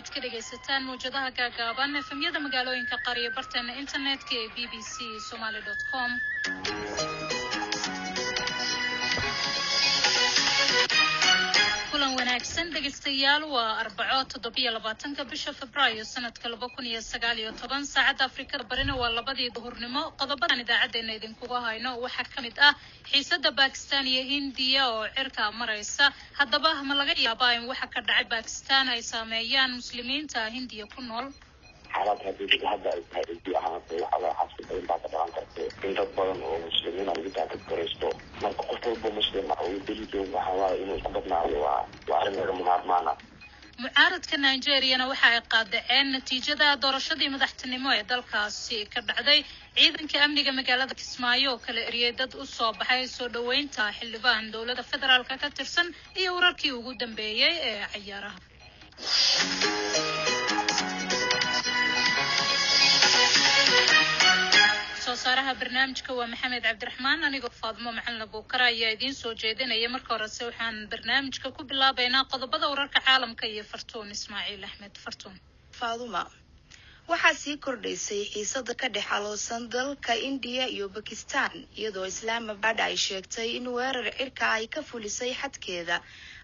aad ka dhagaysataan mowjadaha gaagaaban efemyada magaalooyinka qaariyo barteena internetka ee bbcsomali.com. kulan wanaagsan dhagaystayaal, waa Arbaco 27 bisha Febraayo sanadka 2019 saacada Afrikada Barina waa 2 duhurnimo. qodobadan idaacadeena idinku hayno waxa kamid ah xiisada Pakistan iyo Hindiya oo cirka maraysa. haddaba ma laga yaabaa in waxa ka dhacay Pakistan ay saameeyaan muslimiinta Hindiya ku nool? حالات هذه هذا الحالات على حسب بعض العناصر إنت بدن ومسلمين اللي تعتبريستو ما تقصد بمسلم أو يبيجوا وحوالي إنه قبضنا وعلى معنا. mucaaradka Nigeria waxa ay qaadaceen natiijada doorashadii madaxtinimo ee dalkaasi ka dhacday. ciidanka amniga magaalada Kismaayo oo kala eriyay dad u soo baxay soo dhaweynta xildhibaan dowladda federaalka ka tirsan iyo wararkii ugu dambeeyay ee ciyaaraha. soosaaraha barnaamijka waa Maxamed Cabdiraxmaan, anigoo Faadmo Macalin Abuukar ayaa idiin soo jeedinaya. marka horese waxaan barnaamijka ku bilaabaynaa qodobada wararka caalamka iyo Fartuun Ismaaciil Axmed. Fartuun. Faaduma, waxaa sii kordhaysay xiisada ka dhex aloosan dalka India iyo Pakistan iyadoo Islamabad ay sheegtay in weerar cirka ay ka fulisay xadkeeda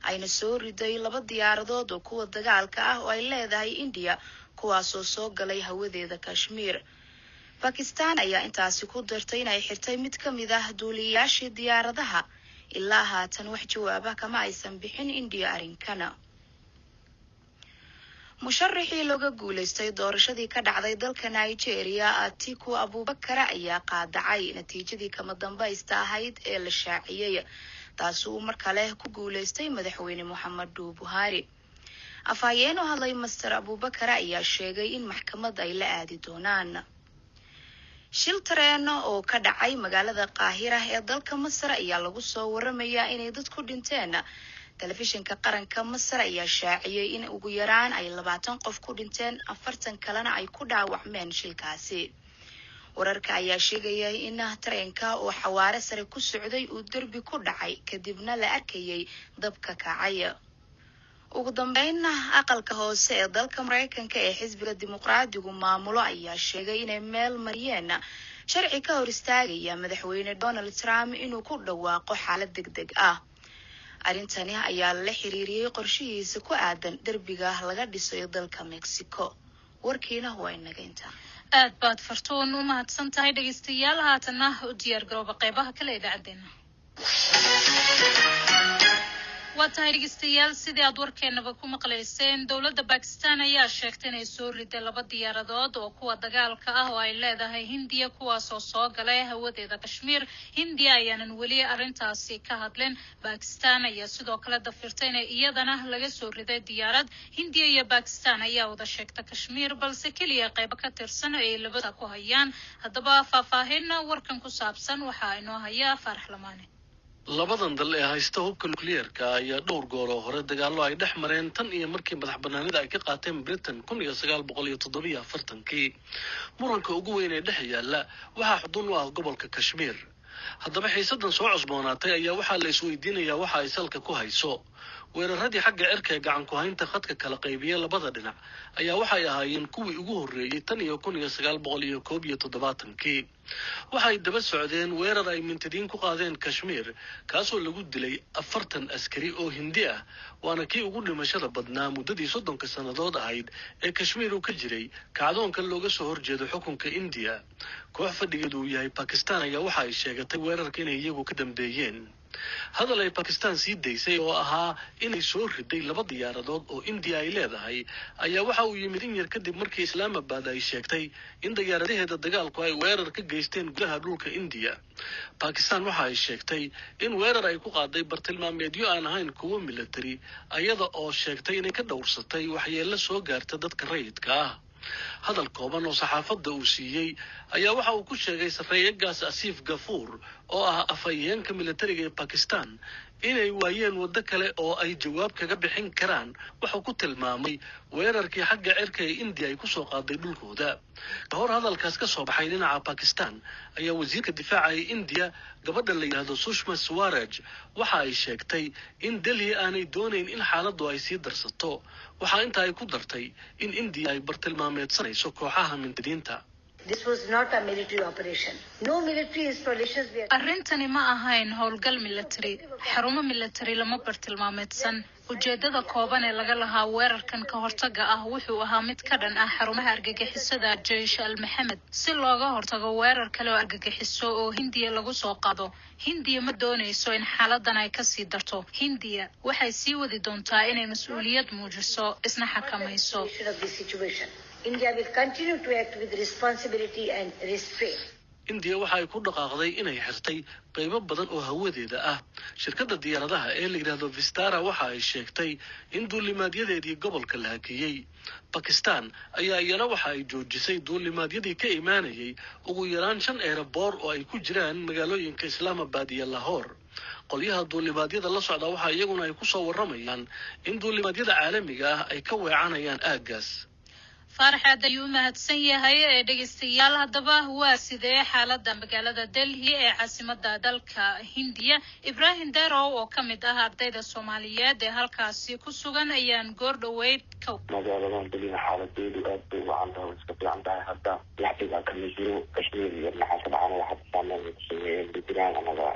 ayna soo riday 2 diyaaradood oo kuwa dagaalka ah oo ay leedahay India kuwaasoo soo galay hawadeeda Kashmir. Pakistan ayaa intaasi ku dartay in ay xirtay mid ka mid ah duuliyaashii diyaaradaha. ilaa haatan wax jawaab ah kama aysan bixin India arrinkana. musharaxii looga guuleystay doorashadii ka dhacday dalka Nigeria Atiku Abubakar ayaa qaadacay natiijadii kama dambaysta ahayd ee la shaaciyay, taas oo mar kale ku guuleystay madaxweyne Muhammadu Buhari. afhayeen oo hadlay Mr. Abubakar ayaa sheegay in maxkamad ay la aadi doonaan. shil tareen oo ka dhacay magaalada Qaahira ee dalka Masar ayaa lagu soo waramayaa inay dad ku dhinteen. telefishinka qaranka Masar ayaa shaaciyay in ugu yaraan ay 20 qof ku dhinteen, 40 kalena ay ku dhaawacmeen shilkaasi. wararka ayaa sheegaya in tareenka oo xawaare sare ku socday uu darbi ku dhacay kadibna la arkayay dabka kacay. ugu dambeynna aqalka hoose ee dalka Mareykanka ee xisbiga dimuqraadigu maamulo ayaa sheegay inay meel mariyeen sharci ka hor istaagaya madaxweyne Donald Trump inuu ku dhawaaqo xaalad degdeg ah. arrintani ayaa la xiriiriyay qorshihiisa ku aadan darbiga laga dhisayo dalka Mexico. warkiina waa inaga inta. aad baad Fartuun u mahadsan tahay dhageystayaal. haatana u diyaar garooba qaybaha kale ee idaacadeena. waa tahay dhageystayaal, sidii aad warkeenaba ku maqlayseen, dowladda Pakistan ayaa sheegtay inay soo riday 2 diyaaradood oo kuwa dagaalka ah oo ay leedahay Hindiya kuwaasoo soo galay hawadeeda Kashmir. Hindiya ayaanan weli arrintaasi ka hadlin. Pakistan ayaa sidoo kale dafirtay in iyadana laga soo riday diyaarad. Hindiya iyo Pakistan ayaa wada sheegta Kashmir balse kaliya qayb ka tirsan ay labada ku hayaan. haddaba faahfaahin warkan ku saabsan waxa inoo haya Farax Lamaane. labadan dal ee haysta hubka nukliyeerka ayaa dhowr goor oo hore dagaallo ay dhex mareen tan iyo markii madaxbanaanida ay ka qaateen Britain 1947. muranka ugu weyn ee dhex yaala waxaa xudun u ah gobolka Kashmir. haddaba xiisadan soo cusboonaatay ayaa waxaa la isweydiinayaa waxa ay salka ku hayso. weeraradii xagga cirka ee gacan ku haynta khadka kala qaybiyay labada dhinac ayaa waxay ahaayeen kuwii ugu horreeyay tan iyo 1971. waxay daba socdeen weerar ay mintidiin ku qaadeen Kashmir kaasoo lagu dilay 40 askari oo Hindi ah, waana kii ugu dhimashada badnaa muddadii 30 sanadood ahayd ee Kashmir uu ka jiray kacdoonka looga soo horjeedo xukunka India. koox fadhigeedu uu yahay Pakistan ayaa waxa ay sheegatay weerarka inay iyagu ka dambeeyeen. hadal ay Pakistan sii daysay oo ahaa inay soo riday 2 diyaaradood oo India ay leedahay ayaa waxa uu yimid in yar kadib markii Islamabad ay sheegtay in diyaaradaheeda dagaalku ay weerar ka geysteen gudaha dhulka India. Pakistan waxa ay sheegtay in weerar ay ku qaaday bartilmaameedyo aan ahayn kuwo military ayada oo sheegtay inay ka dhowrsatay waxyeello soo gaarta dadka rayidka ah. hadal kooban oo saxaafadda uu siiyay ayaa waxa uu ku sheegay sarreeyagaas Asif Ghafoor oo ah afhayeenka militariga ee Pakistan inay waayeen waddo kale oo ay jawaab kaga bixin karaan wuxuu ku tilmaamay weerarkii xagga cirka ee India ay ku soo qaaday dhulkooda. Ka hor hadalkaas ka soo baxay dhinaca Pakistan ayaa wasiirka difaaca ee India gabadha la yiraahdo Sushma Swaraj waxa ay sheegtay in Delhi aanay doonayn in xaaladdu ay sii darsato. waxa inta ay ku dartay in India ay bartilmaameedsanayso kooxaha mintidiinta. This was not a military operation. No military installations were. Arrintani ma ahayn howlgal military. Xarumo military lama bartilmaameedsan. ujeedada kooban ee laga lahaa weerarkan ka hortaga ah wuxuu ahaa mid ka dhan ah xarumaha argagixisada Jaysh al-Mohammed si looga hortago weerar kale oo argagixiso oo Hindiya lagu soo qaado. Hindiya ma doonayso in xaaladan ay ka sii darto. Hindiya waxay sii wadi doontaa inay mas'uuliyad muujiso isna xakamayso. India will continue to act with responsibility and restraint. India waxa ay ku dhaqaaqday inay xirtay qaybo badan oo hawadeeda ah. Shirkadda diyaaradaha ee la yiraahdo Vistara waxa ay sheegtay in duulimaadyadii gobolka la hakiyay. Pakistan ayaa iyana waxa ay joojisay duulimaadyadii ka imaanayay ugu yaraan 5 airport oo ay ku jiraan magaalooyinka Islamabad iyo Lahore. qolyaha duulimaadyada la socda waxa iyaguna ay ku soo waramayaan in duulimaadyada caalamiga ah ay ka weecanayaan aaggaas. farxad ayuu mahadsan yahay dhageystayaal. haddaba waa sidee xaaladda magaalada Delhi ee caasimadda dalka Hindiya? Ibrahim Derow oo ka mid ah ardayda Soomaaliyeed ee halkaasi ku sugan ayaan goor dhaweyd ka magaalada Delhi xaaladeedu aad bay u cantahay iska fiican tahay hadda lacagta ka jiro Kashmir iyo maxaa dhacay waxa saameyn ku sameeyay deegaan anaga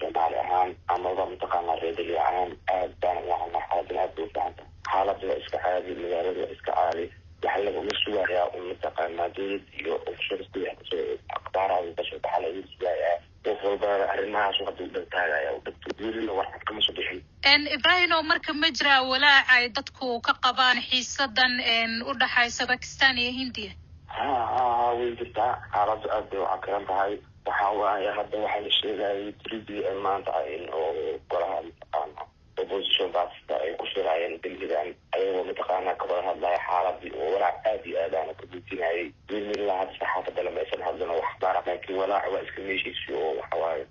Soomaali ahaan ama mintaqana Delhi ahaan aad baan waxaan xaaladda aad u fiican xaaladda iska caadi magaalada iska caadi waxaa lagu sugayaa mintaqana iyo officialska aqbaaraha dadka xalay sugayaa walba arrimahaas waxa uu taagaya oo dadku diirin wax kama soo bixin. Ibrahim oo marka ma jira walaac ay dadku ka qabaan xiisadan u dhaxaysa Pakistan iyo Hindiya. way jirtaa xaaladdu aad bay u cakaran tahay. waxa waaye hadda waxa la sheegay tridi maanta in oo golaha opposition party ay ku shirayeen dilhidan ayagoo mintaqana ka wada hadlaya xaaladii oo walaac aad iyo aad aan ku diinayay ilaa saxaafadda lama aysan hadlana wax baarac laakiin walaac waa iska meeshiisi oo waxa waaye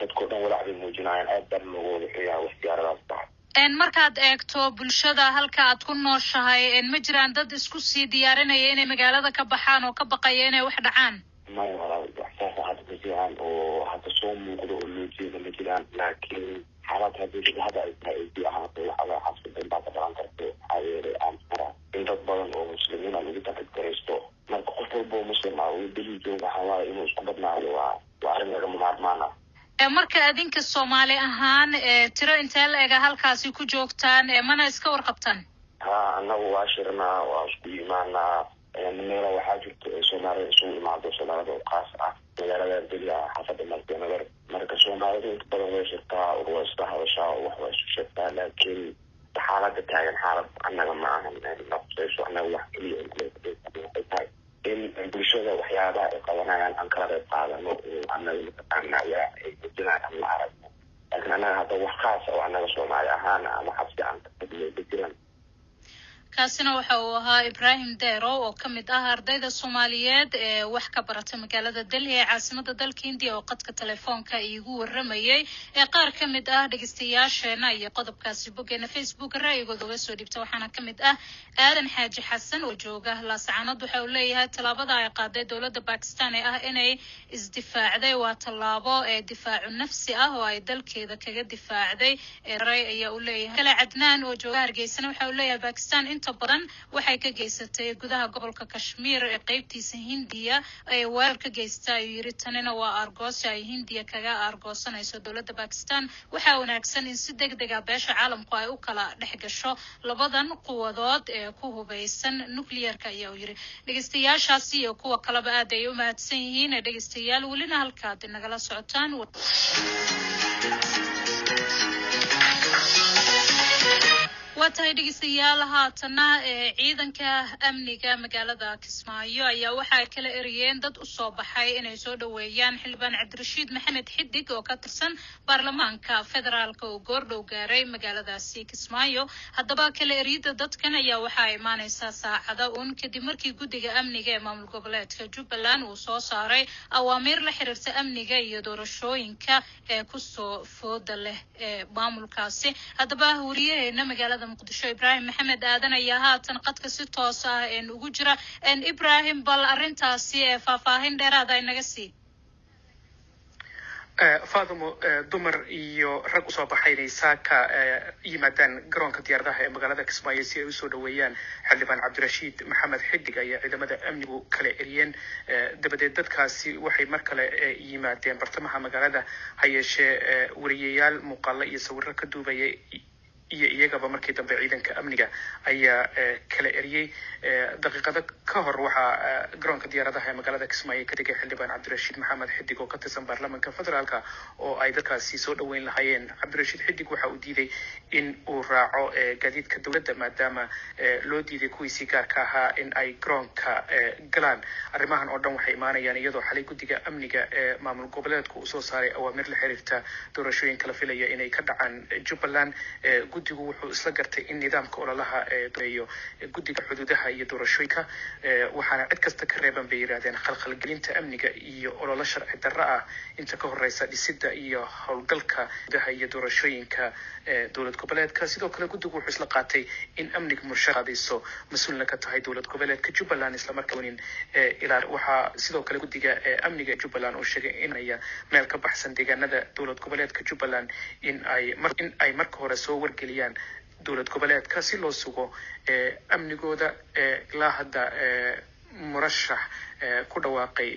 dadku dhan walaac bay muujinayaan aad baan loogu wadaxeeyaa waxyaalahaas tahay. markaad eegto bulshada halka aad ku nooshahay ma jiraan dad isku sii diyaarinaya inay magaalada ka baxaan oo ka baqaya inay wax dhacaan? ma waxsaas hadda ma jiraan oo hadda soo muuqdo oo loo jeeda ma jiraan laakiin xaalad haddii hadda ay tahay ay ahaatay waxa xabsida inta badan karto ayay aan fara inta badan oo muslimiin ay ugu taageeraysto marka qof walba oo muslim ah oo Delhi jooga waxa waaye inuu isku badnaado waa arrin laga maarmaan ah. marka adinka Soomaali ahaan tiro intee la ega halkaasi ku joogtaan mana iska warqabtaan? anagu waa shirnaa waa isku imaanaa meelo waxaa jirto Soomaaliya isugu imaado Soomaalida oo qaas ah magaalada Delhi xaafadda marka Soomaalida inta badan way shirtaa oo isla hadashaa wax way isu sheegtaa laakiin xaaladda taagan xaalad annaga ma ahan nafsayso annaga wax keliya ay tahay in bulshada waxyaabaha ay qabanayaan aan kala qayb qaadano oo annaga mintaqana yaa ay jiraan ma aragno laakiin annaga hadda wax khaas oo annaga Soomaali ahaan ama xabsi aan ka jiraan. kaasina waxa uu ahaa Ibrahim Derow oo ka mid ah ardayda Soomaaliyeed ee wax ka barata magaalada Delhi ee caasimadda dalka Hindiya oo qadka telefoonka iigu waramayay ee qaar ka mid ah dhageystayaasheena iyo qodobkaasi bogeena Facebook raayigooda uga soo dhibta waxaana ka mid ah Aadan Xaaji Xasan oo jooga Laascaanood waxa uu leeyahay talaabada ay qaaday dawladda Pakistan ee ah inay isdifaacday waa talaabo ee difaacu nafsi ah oo ay dalkeeda kaga difaacday ray ayaa uu leeyahay kala Cadnaan oo jooga Hargeysa waxa uu leeyahay Pakistan badan waxay ka geysatay gudaha gobolka Kashmir ee qaybtiisa Hindiya ay weerar ka geystay yiri tanina waa argos ay Hindiya kaga argoosanayso dawladda Pakistan. waxa wanaagsan in si degdeg ah beesha caalamku ay u kala dhexgasho labadan quwadood ee ku hubeysan nuclear-ka ayaa yiri. dhageystayaashaasi iyo kuwa kaleba aad ay u mahadsan yihiin dhageystayaal welina halkaad nagala socotaan واتاي dhegeystayaal haatana ciidanka amniga magaalada Kismaayo ayaa waxa kala eriyeen dad u soo baxay inay soo dhaweeyaan xildhibaan Cabdirashiid Maxamed Xidig oo ka tirsan baarlamaanka federaalka oo goordhow gaaray magaaladaasi Kismaayo. Haddaba kala eriyada dadkan ayaa waxa ay imaanaysaa saacada uun kadib markii guddiga amniga ee maamul goboleedka Jubbaland uu soo saaray awaamiir la xiriirta amniga iyo doorashooyinka ee ku soo fooda leh ee maamulkaasi. Haddaba wariyaheena magaalada muqdisho Ibrahim Maxamed Aadan ayaa haatan qadka si toos ah ugu jira Ibrahim bal arintaasi faahfaahin dheeraad ah inaga sii. Faadimo dumar iyo rag u soo baxay saaka yimaadaan garoonka diyaaradaha ee magaalada Kismaayo si ay u soo dhaweeyaan xildhibaan Cabdirashiid Maxamed Xidig ayaa ciidamada amnigu kala eriyeen. Dabadeed dadkaasi waxay mar kale yimaadeen bartamaha magaalada hayeeshee wariyayaal muuqaalo iyo sawirro ka duubaya iyo iyagaba markii dambe ciidanka amniga ayaa kala eriyay. Daqiiqado ka hor waxa garoonka diyaaradaha ee magaalada Kismaayo ka dhigay xildhibaan Cabdirashiid Maxamed Xidig oo ka tirsan baarlamaanka federaalka oo ay dadkaasi soo dhaweyn lahaayeen. Cabdirashiid Xidig waxa uu diiday in uu raaco gaadiidka dowladda maadaama loo diiday kuwiisii gaarka ahaa in ay garoonka galaan. Arrimahan oo dhan waxay imaanayaan iyadoo xalay guddiga amniga ee maamul goboleedku uu soo saaray awaamiir la xiriirta doorashooyinka la filaya inay ka dhacaan Jubbaland. Guddigu wuxuu isla gartay in nidaamka ololaha iyo guddiga xuduudaha iyo doorashooyinka waxaana cid kasta ka reeban bay yiraahdeen khalkhalgelinta amniga iyo ololo sharci darro ah inta ka horeysa dhisidda iyo howlgalka xuduudaha iyo doorashooyinka dowlad goboleedka. Sidoo kale guddigu wuxuu isla qaatay in amniga mushaqadiiso mas'uulna ka tahay dowlad goboleedka Jubbaland isla markaana ilaa waxa sidoo kale guddiga amniga Jubbaland uu sheegay in ay meel ka baxsan deegaanada dowlad goboleedka Jubbaland in ay marka hore soo wargeliyaan dowlad goboleedka si loo sugo amnigooda. ilaa hadda murashax ku dhawaaqay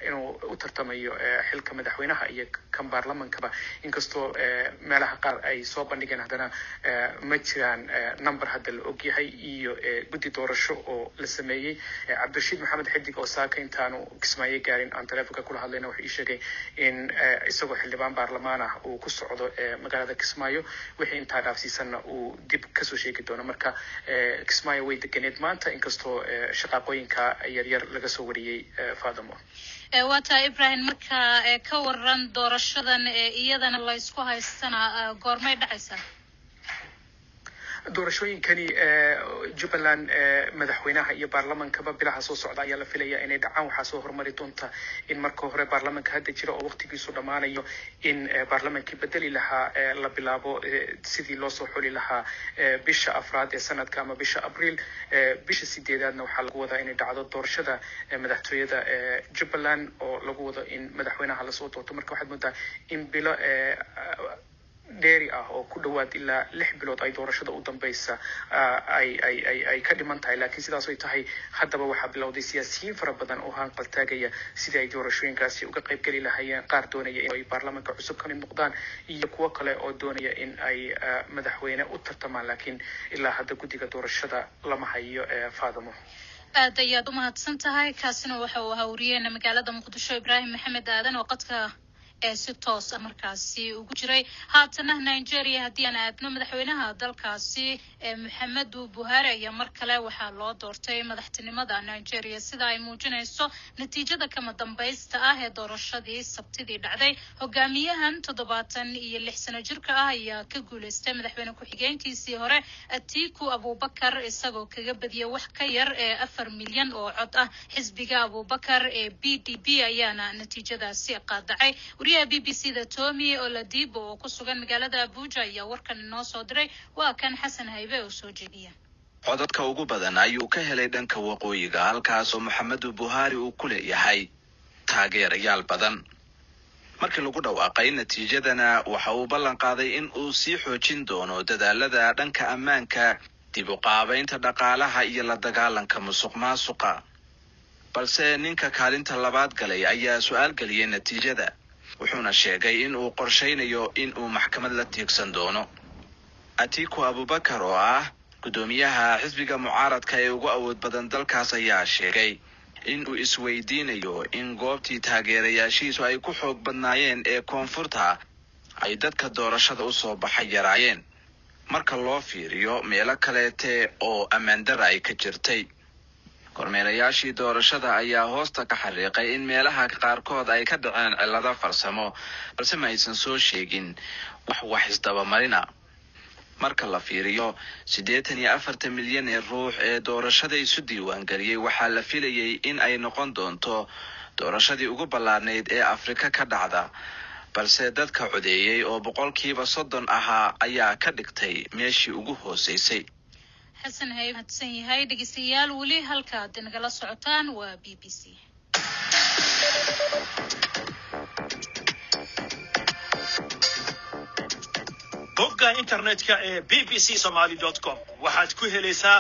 inuu u tartamayo xilka madaxweynaha iyo kan baarlamaanka inkastoo meelaha qaar ay soo bandhigeen haddana ma jiraan number hadda la og yahay iyo guddi doorasho oo la sameeyay. Cabdirashiid Maxamed Xidig oo saaka intaanu Kismaayo gaarin aan telefoonka kula hadlayna wuxuu ii sheegay in isagoo xildhibaan baarlamaan ah uu ku socdo magaalada Kismaayo wixii intaa dhaafsiisanna uu dib kasoo sheegi doono. Marka Kismaayo way deganeed maanta inkastoo shaqaaqooyinka yaryar laga soo wariyay. Faadimo waata Ibrahim marka ka waran doorashadan iyadana la isku haystana goormay dhacaysaa? doorashooyinkani Jubbaland madaxweynaha iyo baarlamaanka bilaha soo socda ayaa la filayaa inay dhacaan. Waxaa soo hormari doonta in marka hore baarlamaanka hadda jira oo waqtigiisu dhamaanayo in baarlamaankii bedeli lahaa la bilaabo sidii loo soo xuli lahaa bisha afraad ee sanadka ama bisha Abriil. bisha 8aadna waxaa lagu wadaa inay dhacdo doorashada madaxtooyada Jubbaland oo lagu wado in madaxweynaha la soo doorto. Marka waxaad moodaa in bilo dheeri ah oo ku dhawaad ilaa 6 bilood ay doorashada u dambaysa ay ka dhiman tahay. laakiin sidaas ay tahay haddaba waxaa bilowday siyaasiyiin fara badan oo hanqal taagaya sidii ay doorashooyinkaasi uga qayb geli lahaayeen. qaar doonaya in ay baarlamaanka cusub ka mid noqdaan iyo kuwo kale oo doonaya in ay madaxweyne u tartamaan. laakiin ilaa hadda guddiga doorashada lama hayo. Faadimo aad ayaad u mahadsan tahay. kaasina waxa uu ahaa wariyaheena magaalada muqdisho Ibrahim Maxamed Aadan oo qadka si toos ah markaasi ugu jiray. haatana Nigeria haddii aan aadno madaxweynaha dalkaasi Muhammadu Buhari ayaa mar kale waxaa loo doortay madaxtinimada Nigeria sida ay muujinayso natiijada kama dambaysta ah ee doorashadii Sabtidii dhacday. hogaamiyahan 76 sano jirka ah ayaa ka guuleystay madaxweyne ku-xigeenkiisii hore Atiku Abubakar isagoo kaga badiyay wax ka yar 4 milyan oo cod ah. xisbiga Abubakar ee PDP ayaana natiijadaasi qaadacay. wariyaha BBC da Tommy Oladipo oo ku sugan magaalada Abuja ayaa warkan noo soo diray. waa kan Xasan Haybe oo soo jeediya. codadka ugu badan ayuu ka helay dhanka waqooyiga halkaas oo Muhammadu Buhari uu ku leeyahay taageerayaal badan. markii lagu dhawaaqay natiijadana waxa uu ballan qaaday in uu sii xoojin doono dadaalada dhanka ammaanka, dib u qaabaynta dhaqaalaha iyo la dagaalanka musuqmaasuqa. balse ninka kaalinta labaad galay ayaa su'aal galiyay natiijada, wuxuuna sheegay in uu qorsheynayo in uu maxkamad la tiigsan doono. Atiku Abubakar oo ah gudoomiyaha xisbiga mucaaradka ee ugu awood badan dalkaas ayaa sheegay in uu isweydiinayo in goobtii taageerayaashiisu ay ku xoog badnaayeen ee koonfurta ay dadka doorashada u soo baxay yaraayeen. marka loo fiiriyo meelo kaleete oo ammaan darro ay ka jirtay. kormeerayaashii doorashada ayaa hoosta ka xariiqay in meelaha qaarkood ay ka dhaceen cillado farsamo, balse ma aysan soo sheegin wax isdabamarina. marka la fiiriyo 84 milyan ee ruux ee doorashada isu diiwaangeliyay, waxaa la filayay in ay noqon doonto doorashadii ugu ballaarnayd ee Afrika ka dhacda, balse dadka codeeyay oo 30% ahaa ayaa ka dhigtay meeshii ugu hooseysay. xasan hay hadsan yahay dhageystayaal weli halka aad nagala socotaan waa BBC. bogga internetka ee bbcsomali.com waxaad ku helaysaa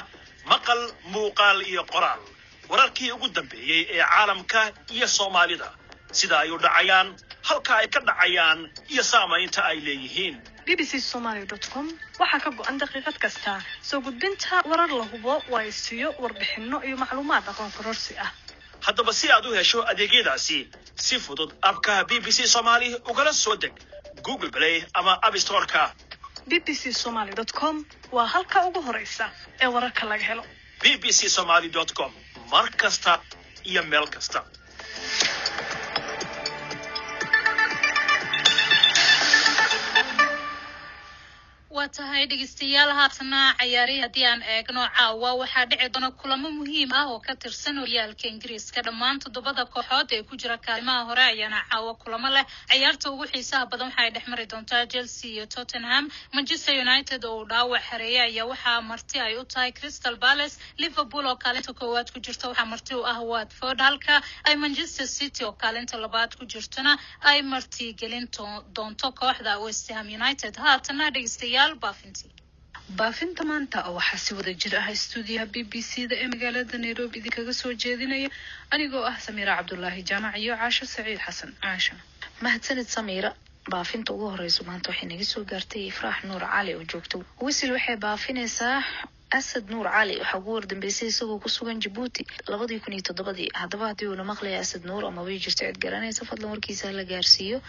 maqal, muuqaal iyo qoraal wararkii ugu dambeeyay ee caalamka iyo Soomaalida, sida ay u dhacayaan, halka ay ka dhacayaan iyo saamaynta ay leeyihiin. bbcsomali.com waxa ka go'an daqiiqad kasta soo gudbinta warar la hubo, waraysiyo, warbixino iyo macluumaad aqoon kororsi ah. haddaba si aad u hesho adeegyadaasi si fudud, abka BBC Somali ugala soo deg Google Play ama App Store-ka. bbcsomali.com waa halka ugu horeysa ee wararka laga helo. bbcsomali.com mar kasta iyo meel kasta. waa tahay dhageystayaal, haatana ciyaarihii haddii aan eegno caawa waxaa dhici doona kulamo muhiim ah oo ka tirsan horyaalka Ingiriiska. dhammaan 7 kooxood ee ku jira kaalimaha hore ayaana caawa kulamo leh. ciyaarta ugu xiisaha badan waxay dhexmari doontaa Chelsea iyo Tottenham. Manchester United oo dhaawac xareeyay ayaa waxaa marti ay u tahay Crystal Palace. Liverpool oo kaalinta koowaad ku jirta waxaa marti u ah Watford, halka ay Manchester City oo kaalinta labaad ku jirtana ay marti gelin doonto kooxda West Ham United. haatana dhageystayaal baafinta maanta waxaa si wada jir ah stuudiyaha BBC-da ee magaalada Nairobi idinkaga soo jeedinaya anigoo ah Samiira Cabdullaahi Jaamac iyo Caasha Saciid Xasan. Caasha, mahadsanid Samiira. baafinta ugu horeysa maanta waxay naga soo gaartay Ifraax Nuur Cali oo joogto Wisil. waxay baafinaysaa Asad Nuur Cali waxa ugu wardambeysay isagoo ku sugan Djibouti 2007. haddaba haddii uu la maqlay Asad Nuur ama way jirto cid garanaysa, fadlan warkiisa la gaarsiiyo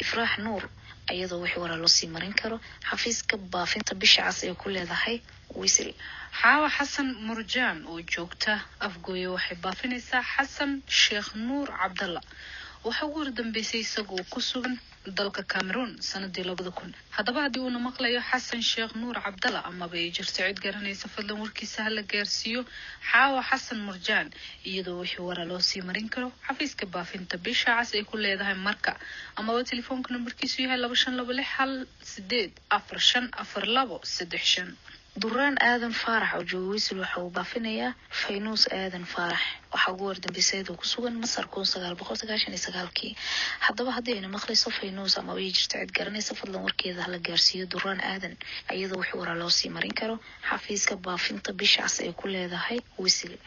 Ifraax Nuur ayadoo wixii waraa loo sii marin karo xafiiska baafinta bisha cas ee ku leedahay Wisil. xaawa xasan murjaan oo joogta Afgooye waxay baafinaysaa Xasan Sheekh Nuur Cabdalla waxa ugu wardambeysay isagoo ku sugan dalka Cameroon sanadii 2000. haddaba haddii uu maqlayo Xasan Sheekh Nuur Cabdalla ama bay jirto cid garanaysa, fadlan warkiisa la gaarsiiyo xaawa xasan murjaan iyadoo wixii waraa loo sii marin karo xafiiska baafinta bisha cas ee ku leedahay marka ama telefoonka numbarkiisu yahay 2526454535. Duraan Aadan Faarax oo jooga Wisil waxa uu baafinayaa Faynuus Aadan Faarax waxa ugu wardambeysay ku sugan Masar 1999. haddaba haddii ay maqlayso Faynuus ama way jirto cid garanaysa, fadlan warkeeda la gaarsiiyo Duraan Aadan iyadoo wixii waraa loo sii marin karo xafiiska baafinta bisha cas ee ku leedahay Wisil.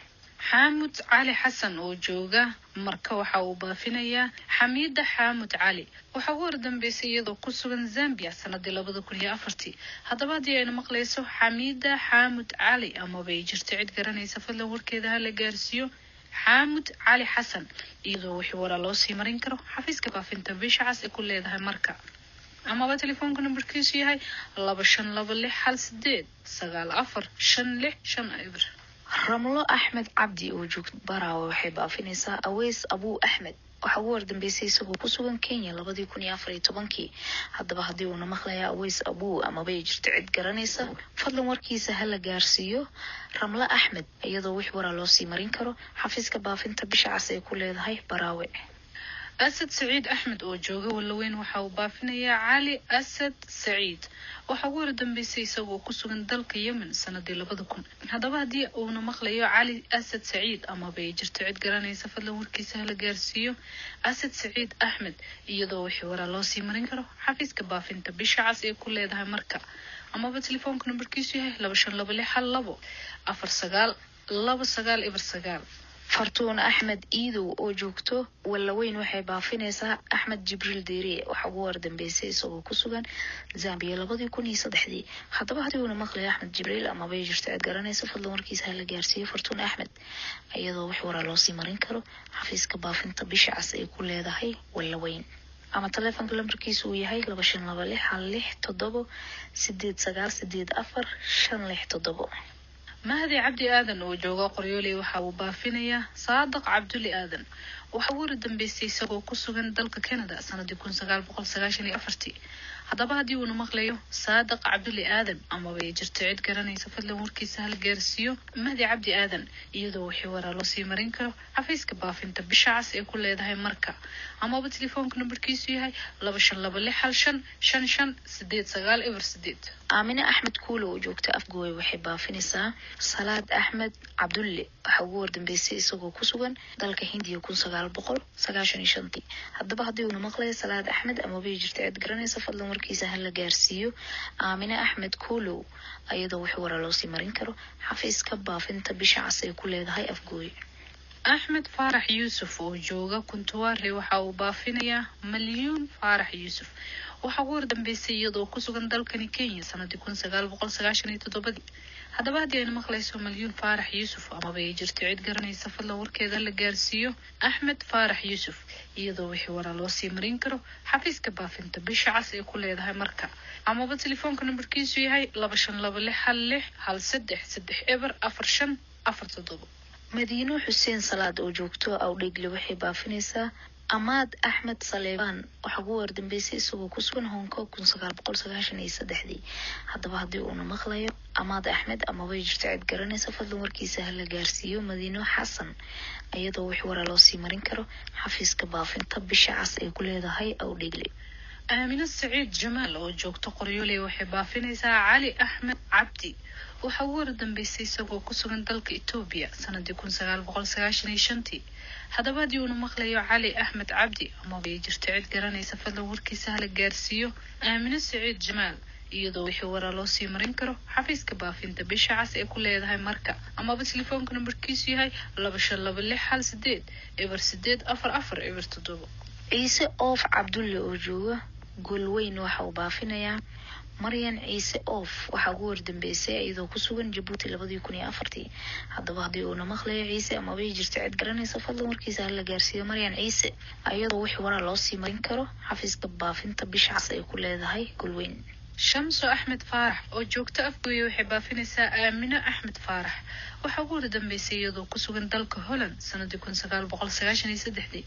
xaamud cali xasan oo jooga marka waxa uu baafinayaa Xamiida Xaamud Cali waxa ugu wardambeysay iyadoo ku sugan Zambia sanadii 2004. haddaba haddii ay maqlayso Xamiida Xaamud Cali ama bay jirto cid garanaysa, fadlan warkeeda la gaarsiiyo Xaamud Cali Xasan iyadoo wixii waraa loo sii marin karo xafiiska baafinta bisha cas ee ku leedahay marka ama telefoonka numbarkiisu yahay 2526894555. Ramlo Ahmed Cabdi oo joogta Baraawe waxay baafinaysaa Aweys Abu Ahmed waxa ugu wardambeysay isagoo ku sugan Kenya 2014. haddaba haddii uu maqlayo Aweys Abu ama bay jirto cid garanaysa, fadlan warkiisa la gaarsiiyo Ramlo Ahmed iyadoo wixii waraa loo sii marin karo xafiiska baafinta bisha cas ee ku leedahay Baraawe. Asad Saciid Axmed oo jooga Walaweyn waxa uu baafinayaa Cali Asad Saciid waxa ugu wardambeysay isagoo ku sugan dalka Yemen sanadii 2000. haddaba haddii uu maqlayo Cali Asad Saciid ama bay jirto cid garanaysa, fadlan warkiisa la gaarsiiyo Asad Saciid Axmed iyadoo wixii waraa loo sii marin karo xafiiska baafinta bisha cas ee ku leedahay marka ama telefoonka numbarkiisu yahay 25264929. Fartuun Ahmed Iidow oo joogto Walaweyn waxay baafinaysaa Axmed Jibril Deere waxa ugu wardambeysay isagoo ku sugan Zambia 2003. haddaba haddii uu maqlayo Axmed Jibril ama bay jirto cid garanaysa, fadlan warkiisa la gaarsiiyo Fartuun Ahmed iyadoo wixii waraa loo sii marin karo xafiiska baafinta bisha cas ee ku leedahay Walaweyn. ama taleefanka lambarkiisu uu yahay 2516 mahdi cabdi aadan oo jooga qoryooley waxa uu baafinayaa saadaq cabduli aadan waxa uu dambeysay isagoo ku sugan dalka Canada sanadii 1994 haddaba haddii uu maqlayo saadaq cabduli aadan ama way jirto cid garanaysa fadlan warkiisa hal gaarsiiyo mahdi cabdi aadan iyadoo wixii waraa loo sii marin karo xafiiska baafinta bisha cas ee ku leedahay marka ama telefoonka numbarkiisu yahay 25565589 Aamina Axmed Kuulo oo joogta Afgooy waxay baafinaysaa Salaad Axmed Cabdulle waxa uu wardambeysay isagoo ku sugan dalka Hindiya 1995 haddaba haddii uu maqlayo Salaad Axmed ama way jirto cid garanaysa fadlan warkiisa hal gaarsiiyo Aamina Axmed Kuulo ayadoo wixii waraa loo sii marin karo xafiiska baafinta bisha cas ee ku leedahay Afgooy Ahmed Farax Yusuf oo jooga Kuntuwaare waxa uu baafinayaa Malyuun Farax Yusuf waxa uu dambeysay iyadoo ku sugan dalkani Kenya sanadii 1997 haddaba haddii ay maqlayso Malyuun Farax Yusuf ama way jirto cid garanaysa fadlan warkeeda la gaarsiiyo Ahmed Farax Yusuf iyadoo wixii waraa loo sii marin karo xafiiska baafinta bisha cas ee ku leedahay marka ama telefoonka numbarkiisu yahay 2556133454 Madiino Xuseen Salaad oo joogto Awdheegle waxay baafinaysaa Ahmad Ahmed Saleebaan waxa uu wardambeysay isagoo ku sugan Hong Kong 1993 haddaba haddii uu maqlayo Ahmad Ahmed ama way jirto cid garanaysa fadlan warkiisa hal gaarsiiyo Madiino Xasan ayadoo wixii waraa loo sii marin karo xafiiska baafinta bisha cas ee ku leedahay Awdheegle Aamina Saciid Jamaal oo joogto Qoryooley waxay baafinaysaa Cali Ahmed Cabdi waxa uu dambeysay isagoo ku sugan dalka Itoobiya sanadii 1995 haddaba haddii uu maqlayo Cali Ahmed Cabdi ama way jirto cid garanaysa fadlan warkiisa hal gaarsiiyo Aamina Saciid Jamaal iyadoo wixii waraa loo sii marin karo xafiiska baafinta bisha cas ee ku leedahay marka ama telefoonka numbarkiisu yahay 25568844 Ciise Oof Cabdulle oo jooga Golweyn waxa uu baafinayaa Maryan Ciise Oof waxa uu wardambeysay iyadoo ku sugan Djibouti 2004 haddaba haddii uu maqlayo Ciise ama way jirto cid garanaysa fadlan warkiisa hal gaarsiiyo Maryan Ciise ayadoo wixii waraa loo sii marin karo xafiiska baafinta bisha cas ee ku leedahay Golweyn Shamso Ahmed Farax oo joogta Afgooy waxay baafinaysaa Aamina Ahmed Farax waxa uu dambeysay iyadoo ku sugan dalka Holland sanadii 1993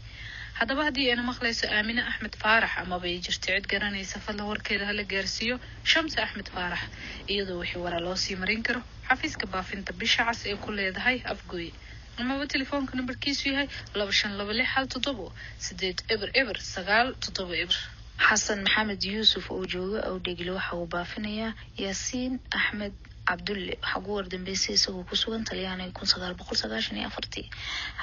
haddaba haddii ay maqlayso Aamina Ahmed Farax ama way jirto cid garanaysa fadlan warkeeda hal gaarsiiyo Shamso Ahmed Farax iyadoo wixii waraa loo sii marin karo xafiiska baafinta bisha cas ee ku leedahay Afgooy ama telefoonka numbarkiisu yahay 25568889 Xasan Maxamed Yuusuf oo jooga Awdheegle waxa uu baafinayaa Yaasiin Axmed Cabdulle waxa uu wardambeysay isagoo ku sugan Talyaaniga 1994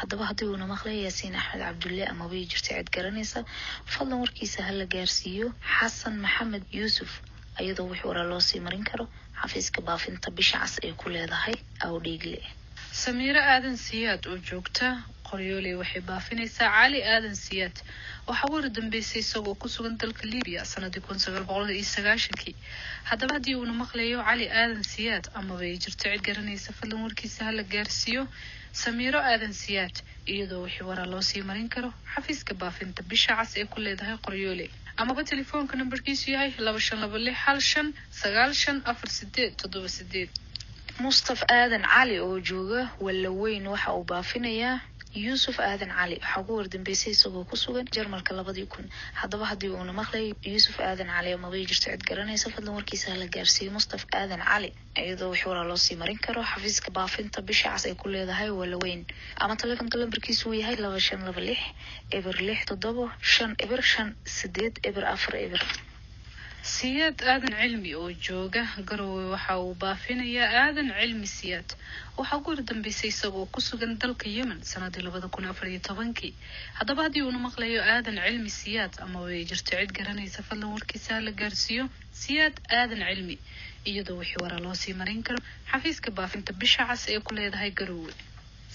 haddaba haddii uu maqlayo Yaasiin Axmed Cabdulle ama way jirto cid garanaysa fadlan warkiisa hal gaarsiiyo Xasan Maxamed Yuusuf ayadoo wixii waraa loo sii marin karo xafiiska baafinta bisha cas ee ku leedahay Awdheegle Samiira Aadan Siyaad oo joogta Qoryooley waxay baafinaysaa Cali Aadan Siyaad waxa uu dambeysay isagoo ku sugan dalka Liibiya sanadii 1990 haddaba haddii uu maqlayo Cali Aadan Siyaad ama way jirto cid garanaysa fadlan warkiisa hal gaarsiiyo Samiiro Aadan Siyaad iyadoo wixii waraa loo sii marin karo xafiiska baafinta bisha cas ee ku leedahay Qoryooley ama telefoonka numbarkiisu yahay 2556954878 Mustafa Aadan Cali oo jooga Walaweyn waxa uu baafinayaa Yusuf Aadan Cali waxa uu wardambeysay isagoo ku sugan Jarmalka 2000 haddaba haddii uu maqlayo Yusuf Aadan Cali ama way jirto cid garanaysa fadlan warkiisa hal gaarsiiyo Mustafa Aadan Cali iyadoo wixii waraa loo sii marin karo xafiiska baafinta bisha cas ee ku leedahay Walaweyn ama telefoonka lambarkiisu yahay 25265558 Siyaad Aadan Cilmi oo jooga Garowe waxa uu baafinayaa Aadan Cilmi Siyaad waxa uu dambeysay isagoo ku sugan dalka Yemen sanadii 2014 haddaba haddii uu maqlayo Aadan Cilmi Siyaad ama way jirto cid garanaysa fadlan warkiisa la gaarsiiyo Siyaad Aadan Cilmi iyadoo wixii waraa loo sii marin karo xafiiska baafinta bisha cas ee ku leedahay Garowe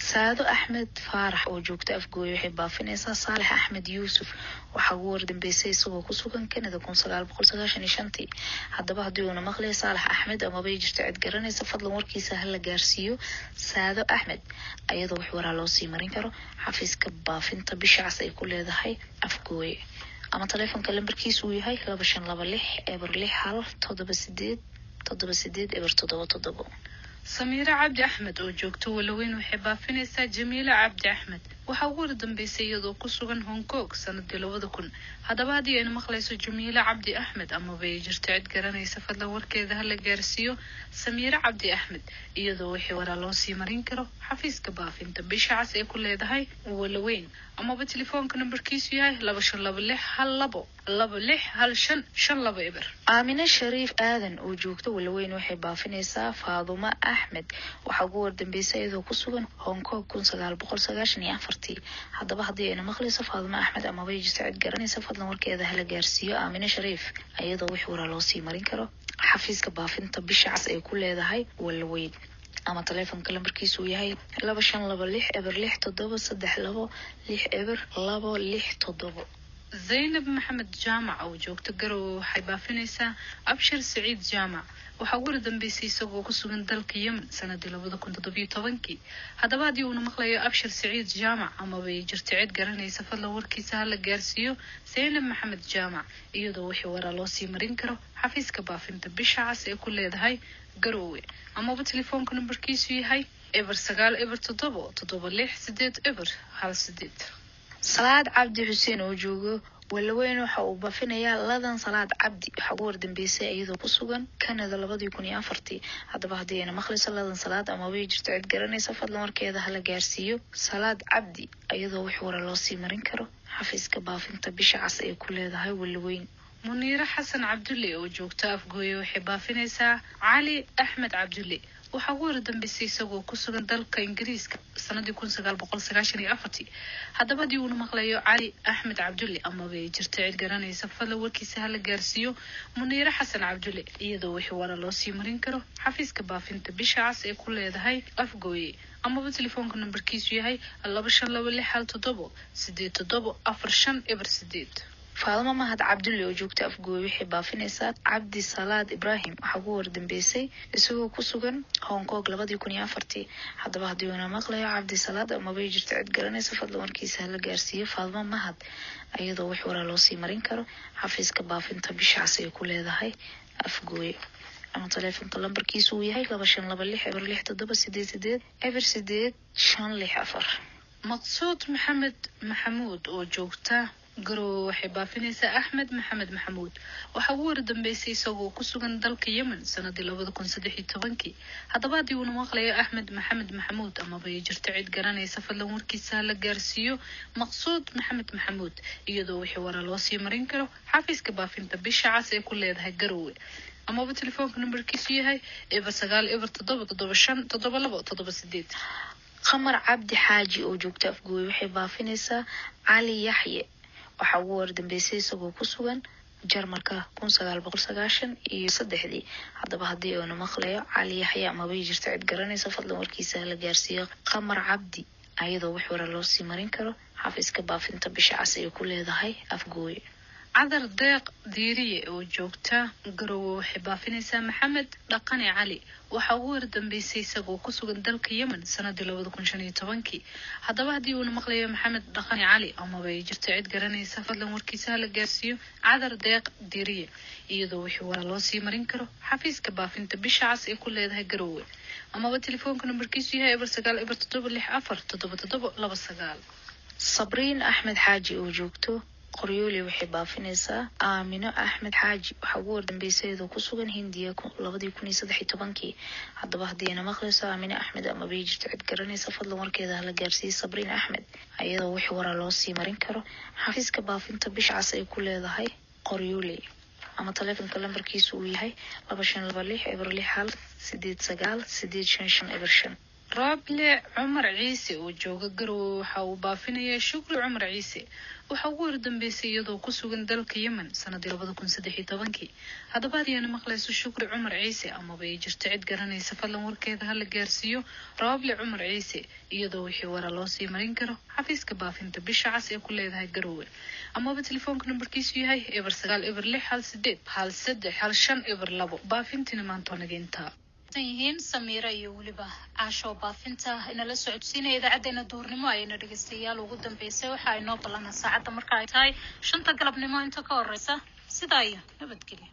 Saado Axmed Farax oo joogta Afgooy waxay baafinaysaa Saalex Axmed Yuusuf waxa uu wardambeysay isagoo ku sugan Canada 1995 haddaba haddii uu maqlayo Saalex Axmed ama way jirto cid garanaysa fadlan warkiisa hal gaarsiiyo Saado Axmed ayadoo wixii waraa loo sii marin karo xafiiska baafinta bisha cas ay ku leedahay Afgooy ama taleefanka lambarkiisu uu yahay 2526 eber 61 78 eber 77. samiira cabdi axmed oo joogto walaweyn waxay baafinaysaa jamiila cabdi axmed waxa ugu dambeysay iyadoo ku sugan Hong Kong sanadii 2000 haddaba haddii ay maqlayso jamiila cabdi axmed ama bay jirto cid garanaysa fadlan warkeeda hala gaarsiiyo samiira cabdi axmed iyadoo wixii waraa loo sii marin karo xafiiska baafinta bisha cas ee ku leedahay walaweyn ama telefoonka nambarkiisu yahay 2526 eber. aamina shariif aadan oo joogto walaweyn waxay baafinaysaa faaduma axmed waxa ugu dambeysay iyadoo ku sugan Hong Kong 1994 haddaba haddii ay maqlayso faaduma axmed ama bay jirto cid garanaysa fadlan warkeeda hala gaarsiiyo aamina shariif iyadoo wixii waraa loo sii marin karo xafiiska baafinta bisha cas ee ku leedahay walaweyn ama taleefanka lambarkiisu yahay 2526 eber 6732 eber 267. zaynab maxamed jaamac oo joogto garowe waxay baafinaysaa abshir saciid jaamac waxa ugu dambeysay isagoo ku sugan dalka Yemen sanadii 2017 haddaba haddii uu maqlayo abshir saciid jaamac ama bay jirto cid garanaysa fadlan warkiisa hala gaarsiiyo zaynab maxamed jaamac iyadoo wixii waraa loo sii marin karo xafiiska baafinta bisha cas ee ku leedahay garowe ama telefoonka nambarkiisu yahay eber 9 eber 7 76 eber 18. salaad cabdi xuseen oo joogo walaweyn waxa uu baafinayaa ladan salaad cabdi waxa ugu dambeysay iyadoo ku sugan Canada 2004 haddaba haddii ay maqlayso ladan salaad ama way jirto cid garanaysa fadlan warkeeda hala gaarsiiyo salaad cabdi iyadoo wixii waraa loo sii marin karo xafiiska baafinta bisha cas ee ku leedahay walaweyn. muniira xasan cabdulle oo joogta afgooye waxay baafinaysaa cali axmed cabdulle waxa ugu dambeysay isagoo ku sugan dalka Ingiriiska sanadii 1994 haddaba haddii uu maqlayo cali axmed cabdulle ama bay jirto cid garanaysa fadlan warkiisa hala gaarsiiyo muniira xasan cabdulle iyadoo wixii waraa loo sii marin karo xafiiska baafinta bisha cas ee ku leedahay afgooye ama telefoonka nambarkiisu yahay 2526 eber 8. faaduma mahad cabdulle oo joogta afgooy waxay baafinaysaa cabdi salaad ibraahim waxa ugu dambeysay isagoo ku sugan Hong Kong 2004 haddaba haddii uu maqlayo cabdi salaad ama bay jirto cid garanaysa fadlan warkiisa hala gaarsiiyo faaduma mahad iyadoo wixii waraa loo sii marin karo xafiiska baafinta bisha cas ee ku leedahay afgooy ama taleefanka lambarkiisu uu yahay 2526 eber 67 eber 854. maqsuud maxamed maxamuud oo joogta garowe waxay baafinaysaa axmed maxamed maxamuud waxa ugu dambeysay isagoo ku sugan dalka Yemen sanadii 2013 haddaba haddii uu maqlayo axmed maxamed maxamuud ama bay jirto cid garanaysa fadlan warkiisa la gaarsiiyo maqsuud maxamed maxamuud iyadoo wixii waraa loo sii marin karo xafiiska baafinta bisha cas ee ku leedahay garowe ama telefoonka nambarkiisu yahay eber 9 eber 775 7278. qamar cabdi xaaji oo joogta afgooy waxay baafinaysaa cali yaxye waxa ugu dambeysay isagoo ku sugan Jarmalka 1993 haddaba haddii uu maqlayo cali yaxye ama bay jirto cid garanaysa fadlan warkiisa la gaarsiiyo qamar cabdi iyadoo wixii waraa loo sii marin karo xafiiska baafinta bisha cas ee ku leedahay afgooy. cadar deeq diiriye oo joogta garowe waxay baafinaysaa maxamed dhaqane cali waxa ugu dambeysay isagoo ku sugan dalka Yemen sanadii 2015 haddaba haddii uu maqlayo maxamed dhaqane cali ama bay jirto cid garanaysa fadlan warkiisa la gaarsiiyo cadar deeq diiriye iyadoo wixii waraa loo sii marin karo xafiiska baafinta bisha cas ee ku leedahay garowe ama telefoonka nambarkiisu yahay eber 9 eber 764 sabriin axmed xaaji oo joogto qoryooli waxay baafinaysaa aamino axmed xaaji waxa ugu dambeysay iyadoo ku sugan Hindiya 2013 haddaba haddii ay maqlayso aamino axmed ama bay jirto cid garanaysa fadlan warkeeda hala gaarsiiyo sabriin axmed iyadoo wixii waraa loo sii marin karo xafiiska baafinta bisha cas ay ku leedahay qoryooli ama taleefanka lambarkiisu uu yahay 2526 eber 61 eber 5. raable cumar ciise oo jooga garowe waxa uu baafinayaa shukri cumar ciise waxa ugu dambeysay iyadoo ku sugan dalka Yemen sanadii 2013 haddaba haddii ay maqlayso shukri cumar ciise ama bay jirto cid garanaysa fadlan warkeeda hala gaarsiiyo raable cumar ciise iyadoo wixii waraa loo sii marin karo xafiiska baafinta bisha cas ee ku leedahay garowe ama telefoonka nambarkiisu yahay eber 9 eber 6 18 13 15 eber 2 baafintina maanta nageynta. yihiin Samiira iyo waliba caasho baafinta inala socodsiinaya idaacadeena duurnimo ayna dhageystayaal ugu dambeysay waxa ay noo ballan saacada marka ay tahay 5 galabnimo inta ka horeysa sidaa iyo nabadgelyo